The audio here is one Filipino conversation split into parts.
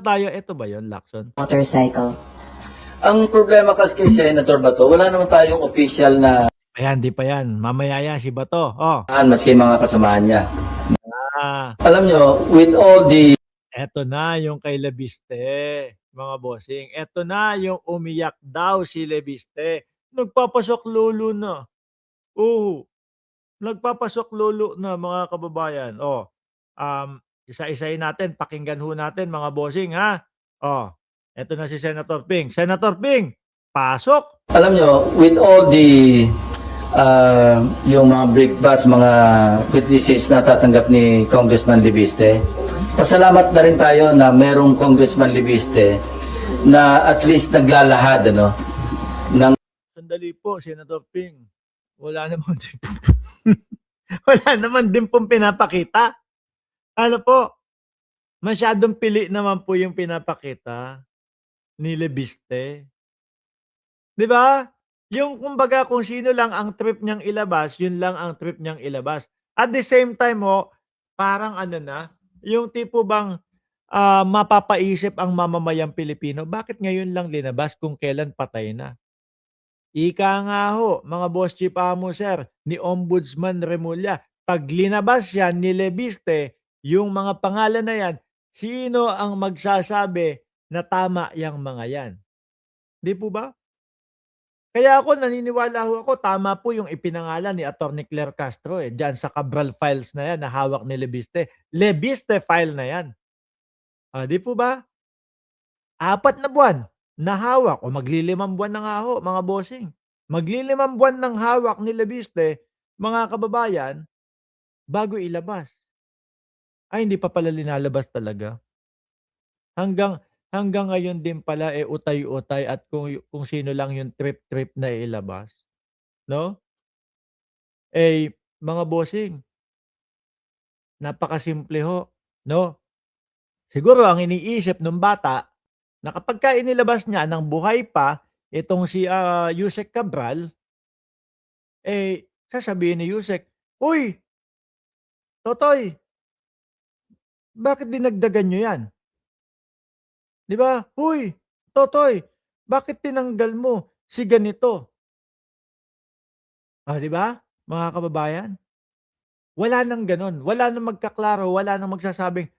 Tayo, ito ba yun, Lacson? Motorcycle. Ang problema kasi kay Senator Bato, wala naman tayong official na Ayan, di pa yan. Mamaya yan, si Bato. Oh. maski mga kasamahan niya. Ah, Alam nyo, with all the eto na yung kay Lebiste, mga bossing. Eto na yung umiyak daw si Lebiste. Nagpapasok lolo na. Oo. Nagpapasok lolo na, mga kababayan. Oh. Isa-isayin natin, pakinggan ho natin, mga bossing, ha? Oh. Eto na si Senator Ping. Senator Ping, pasok. alam nyo, with all the yung mga brickbats, mga criticisms na tatanggap ni Congressman Libiste, pasalamat na rin tayo na merong Congressman Libiste na at least naglalahad ng Sandali po, Senator Ping. Wala naman din po. Wala naman din pong pinapakita. Ano po? Masyadong pili naman po yung pinapakita ni Lebiste. 'Di ba? Yung kumbaga kung sino lang ang trip niyang ilabas, yun lang ang trip niyang ilabas. At the same time parang ano na, yung tipo bang mapapaisip ang mamamayang Pilipino, bakit ngayon lang linabas kung kailan patay na? Ika nga ho, mga boss chief amo sir, ni Ombudsman Remulla, pag linabas yan ni Lebiste, yung mga pangalan na yan, sino ang magsasabi na tama yang mga yan? Di po ba? Kaya ako naniniwala ho ako tama po yung ipinangalan ni Attorney Claire Castro diyan sa Cabral files na yan na hawak ni Lebiste. Lebiste file na yan. Di po ba? 4 na buwan na hawak o maglilimang buwan na nga ho, mga bossing. Maglilimang buwan ng hawak ni Lebiste, mga kababayan, bago ilabas. Ay, hindi pa pala linalabas talaga. Hanggang ngayon din pala utay-utay at kung sino lang yung trip-trip na ilabas, 'no? Mga bossing, napakasimple ho, 'no? Siguro ang iniisip nung bata na kapagka inilabas niya ng buhay pa itong si, Yusek Cabral, sasabihin ni Yusek, "Uy, Totoy, bakit dinagdagan niyo 'yan?" 'Di ba? "Uy, Totoy, bakit tinanggal mo si ganito?" 'Di ba, mga kababayan? Wala ng gano'n, wala ng magkaklaro, wala ng magsasabing,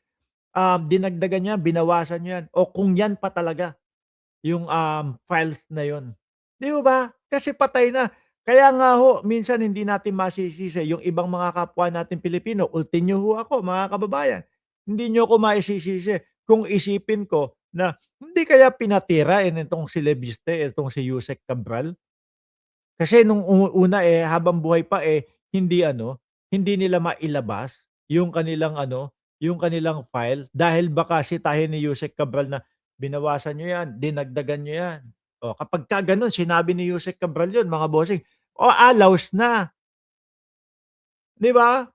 dinagdagan niya, binawasan niya 'yan o kung 'yan pa talaga yung, files na 'yon. 'Di ba? Kasi patay na. Kaya nga ho minsan hindi natin masisisi yung ibang mga kapwa nating Pilipino, ultin niyo ho ako, mga kababayan. Hindi niyo ako maisisisi kung isipin ko na hindi kaya pinatira, nitong si Lebiste, itong si Yusek Cabral. Kasi nung una, habang buhay pa, hindi nila mailabas yung kanilang file dahil baka sitahin ni Yusek Cabral na, "Binawasan niyo 'yan, dinagdagan niyo 'yan." Kapagka gano'n sinabi ni Yusek Cabral 'yun, mga bossing, alaws na, 'di ba?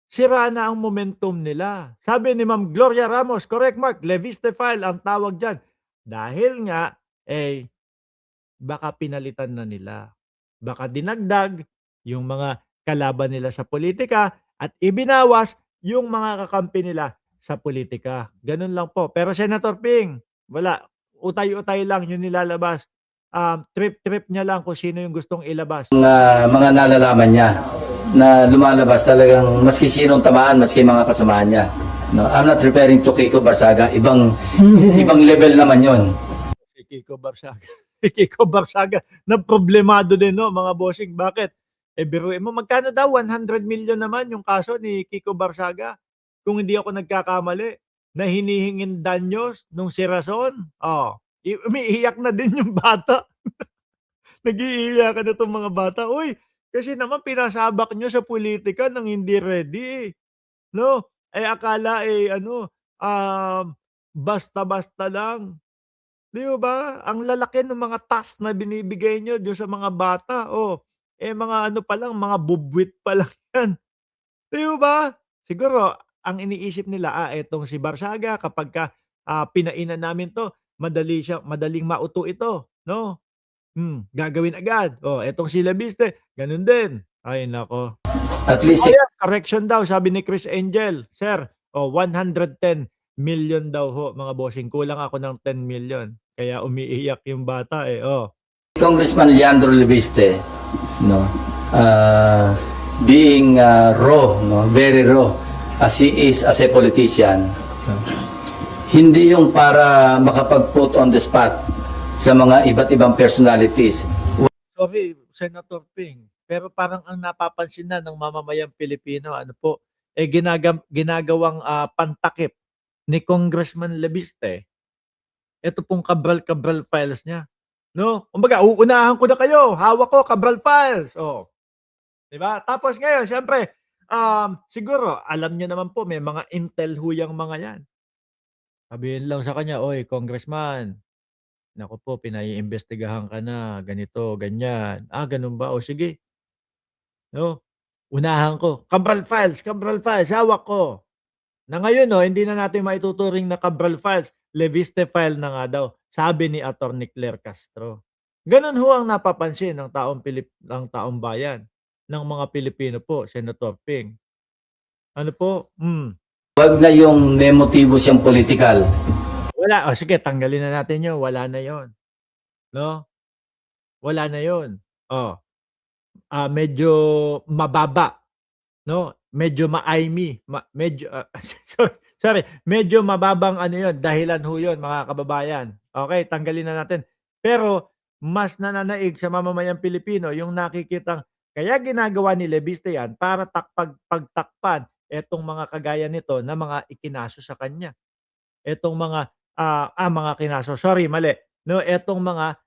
Sira na ang momentum nila. Sabi ni Ma'am Gloria Ramos, correct Mark, Leviste file ang tawag diyan. Dahil nga, baka pinalitan na nila. Baka dinagdag yung mga kalaban nila sa politika at ibinawas yung mga kakampi nila sa politika. Ganun lang po. Pero Senator Ping, wala. Utay-utay lang yung nilalabas. Trip-trip niya lang kung sino yung gustong ilabas. mga nalalaman niya na lumalabas talagang maski sinong tamaan, maski mga kasamahan niya. No, I'm not referring to Kiko Barsaga, ibang level naman 'yon. Si Kiko Barsaga. Si Kiko Barsaga na problemado din, no, mga bossing. Bakit? Biruin mo, magkano daw? 100 million naman yung kaso ni Kiko Barsaga. Kung hindi ako nagkakamali, na hinihingin danyos nung si Rason. Umiiyak na din yung bata. Nag-iiyakan na 'tong mga bata. Uy, kasi naman pinasabak niyo sa politika ng hindi ready, 'no? Akala, basta-basta lang. 'Di ba? Ang lalaki ng mga task na binibigay niyo do'n sa mga bata, mga ano pa lang, mga bubwit pa lang 'yan, 'di ba? Siguro ang iniisip nila, etong si Barsaga kapagka, pinainan namin 'to, madaling mauto ito, 'no? Gagawin agad. Etong si Labiste, gano'n din. Ay naku. At least Correction daw sabi ni Chris Angel, "Sir, 110 million daw ho, mga bossing. Kulang ako ng 10 million. Kaya umiiyak yung bata eh. Oh. Congressman Leandro Leviste, no, being raw, no, very raw, as he is as a politician, hindi yung para makapag-put on the spot sa mga iba't ibang personalities. Sorry, Senator Ping. Pero parang ang napapansin na ng mamamayang Pilipino, ano po, eh ginagawang pantakip ni Congressman Leviste. Ito pong Cabral files niya. No? Kumbaga, uunahan ko na kayo. Hawak ko, Cabral files. Oh. 'Di ba? Tapos ngayon, syempre, siguro, alam niyo naman po, may mga intel ho yang mga yan. Sabihin lang sa kanya, oy, Congressman, naku po, pinaiimbestigahan ka na, ganito, ganyan. Ah, ganun ba? O sige. No? Unahan ko. Cabral files, hawak ko. Na ngayon, no, hindi na natin maituturing na Cabral files, Leviste file na nga daw, sabi ni Attorney Claire Castro. Ganun ho ang napapansin ng taong bayan, ng mga Pilipino po, Senator Ping. Ano po? Huwag na yung may motibo siyang political. Wala. O sige, tanggalin na natin yun. Wala na yon. No? Wala na yon. Oh. Medyo mababa. No? Medyo maaimi. Medyo, sorry. Medyo mababang ano yun. Dahilan ho yun, mga kababayan. Okay, tanggalin na natin. Pero, mas nananaig sa mamamayang Pilipino yung nakikitang kaya ginagawa ni Leviste yan para pagtakpan etong mga kagaya nito na mga ikinaso sa kanya. Etong mga mga kinaso. Sorry, mali. No, etong mga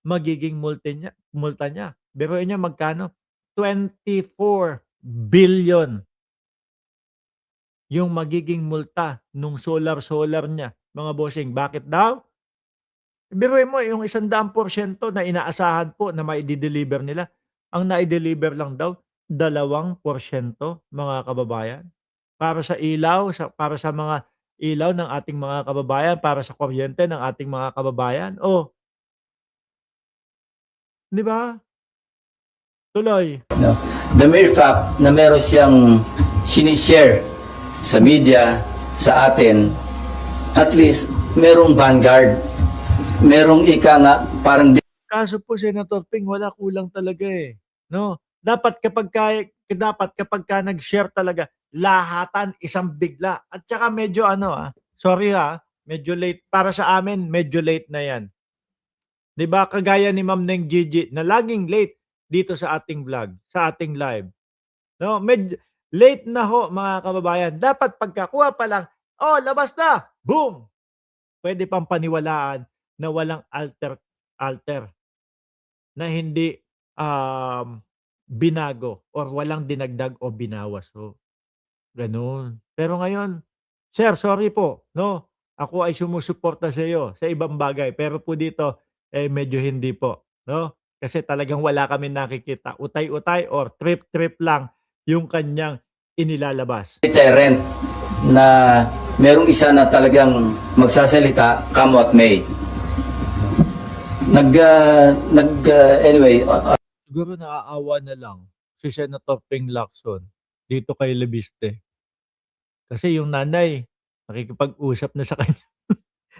magiging multa niya. Biruin niyo magkano? 24 billion yung magiging multa nung solar niya, mga bossing. Bakit daw? Biruin mo yung 100% na inaasahan po na mai-deliver nila. Ang nai-deliver lang daw 2%, mga kababayan. Para sa ilaw, para sa mga ilaw ng ating mga kababayan, para sa kuryente ng ating mga kababayan. Oh, 'di ba? Tuloy. No? The mere fact na meron siyang sinishare sa media, sa atin, at least merong vanguard, merong ika nga parang Kaso po, Senator Ping, wala, kulang talaga eh. No? Dapat kapag ka nag-share talaga, lahatan, isang bigla. At saka medyo sorry medyo late. Para sa amin, medyo late na yan. 'Di ba? Kagaya ni Ma'am Neng Gigi na laging late dito sa ating vlog, sa ating live. No, late na ho, mga kababayan. Dapat pagkakuha pa lang, oh, labas na. Boom. Pwede pang paniwalaan na walang alter na hindi binago or walang dinagdag o binawas ho. Ganoon. Pero ngayon, sir, sorry po, no? Ako ay sumusuporta sa iyo sa ibang bagay, pero po dito medyo hindi po, no? Kasi talagang wala kami nakikita. Utay-utay or trip-trip lang yung kanyang inilalabas. deterrent na merong isa na talagang magsasalita come what may. Anyway, Siguro naaawa na lang si Senator Ping Lacson dito kay Leviste. Kasi yung nanay, nakikipag-usap na sa kanya.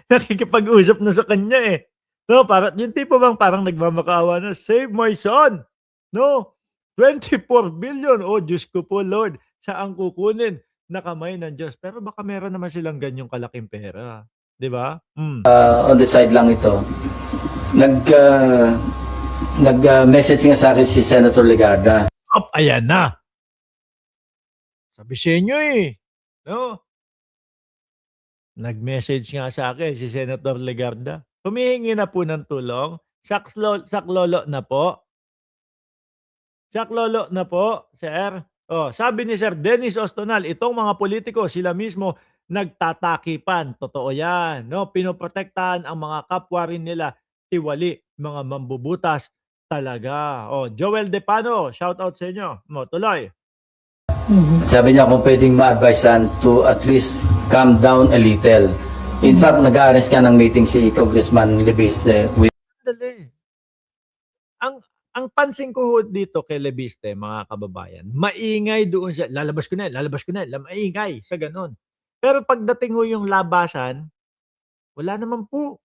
Nakikipag-usap na sa kanya eh. No, para yung tipo bang parang nagmamakaawa na, save my son. No, 24 billion. Oh, Diyos ko po, Lord. Saan kukunin na kamay ng Diyos? Pero baka meron naman silang ganyong kalaking pera. 'Di ba? on the side lang ito. Nag-message nga sa akin si Senator Legarda. Ayan na. Sabi sa inyo eh. No? Nag-message nga sa akin si Senator Legarda. Humihingi na po ng tulong. Saklolo na po. Saklolo na po, sir. Oh, sabi ni Sir Dennis Ostonal, itong mga politiko, sila mismo nagtatakipan. Totoo yan. No? Pinoprotektahan ang mga kapwa rin nila. Tiwali, mga mambubutas talaga. Oh, Joel Depano, shout out sa inyo. Mo, tuloy. Sabi niya kung pwedeng ma-advisean to at least calm down a little. In fact, nag-arrange ka ng meeting si Congressman Leviste with Dali. Ang pansin ko ho dito kay Leviste, mga kababayan, maingay doon siya. Lalabas ko na, maingay sa ganun. Pero pagdating ho yung labasan, wala naman po.